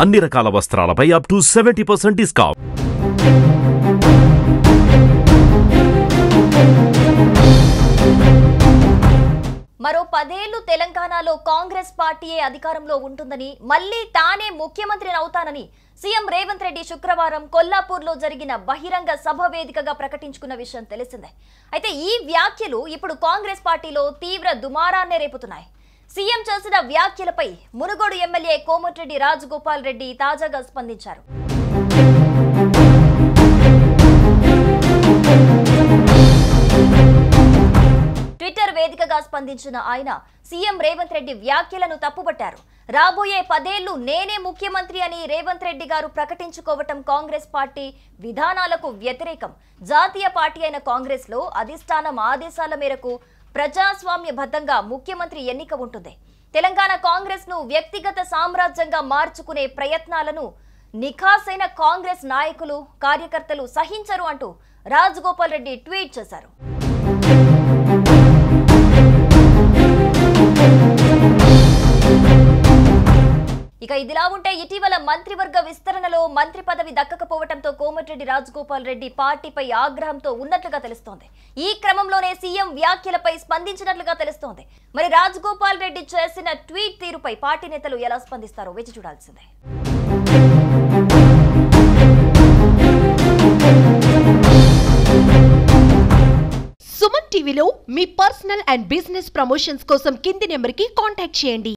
అన్ని రకాల వస్త్రాలపై up to 70% discount. మరో 10 ఏళ్లు తెలంగాణలో కాంగ్రెస్ పార్టీయే అధికారంలో ఉంటుందని, మళ్లీ తానే ముఖ్యమంత్రిని అవుతానని సీఎం రేవంత్ రెడ్డి శుక్రవారం కొల్లాపూర్లో జరిగిన బహిరంగ సభ వేదికగా ప్రకటించుకున్న విషయం తెలిసిందే. అయితే ఈ వ్యాఖ్యలు ఇప్పుడు కాంగ్రెస్ పార్టీలో తీవ్ర దుమారాన్నే రేపుతున్నాయి. సీఎం చేసిన వ్యాఖ్యలపై మునుగోడు ఎమ్మెల్యే కోమటిరెడ్డి రాజగోపాల్ రెడ్డి తాజాగా స్పందించారు. ట్విట్టర్ వేదికగా స్పందించిన ఆయన సీఎం రేవంత్ రెడ్డి వ్యాఖ్యలను తప్పుపట్టారు. రాబోయే 10 ఏళ్లు నేనే ముఖ్యమంత్రి అని రేవంత్ రెడ్డి గారు ప్రకటించుకోవటం కాంగ్రెస్ పార్టీ విధానాలకు వ్యతిరేకం. జాతీయ పార్టీ అయిన కాంగ్రెస్ లో అధిష్టానం ఆదేశాల మేరకు ప్రజాస్వామ్యబద్ధంగా ముఖ్యమంత్రి ఎన్నిక ఉంటుంది. తెలంగాణ కాంగ్రెస్ ను వ్యక్తిగత సామ్రాజ్యంగా మార్చుకునే ప్రయత్నాలను నిఖాసైన కాంగ్రెస్ నాయకులు, కార్యకర్తలు సహించరు అంటూ రాజగోపాల్ రెడ్డి ట్వీట్ చేశారు. ఇక ఇదిలా ఉంటే ఇటీవల మంత్రివర్గ విస్తరణలో మంత్రి పదవి దక్కకపోవడంతో కోమటిరెడ్డి రాజగోపాల్ రెడ్డి పార్టీపై ఆగ్రహంతో ఉన్నట్లుగా తెలుస్తోంది. ఈ క్రమంలోనే సీఎం వ్యాఖ్యలపై స్పందించినట్లుగా తెలుస్తోంది. మరి రాజగోపాల్ రెడ్డి చేసిన ట్వీట్ తీరుపై పార్టీ నేతలు ఎలా స్పందిస్తారో వేచి చూడాల్సిందే. సుమన్ టీవీలో మీ పర్సనల్ అండ్ బిజినెస్ ప్రమోషన్స్ కోసం కింది నెంబర్కి కాంటాక్ట్ చేయండి.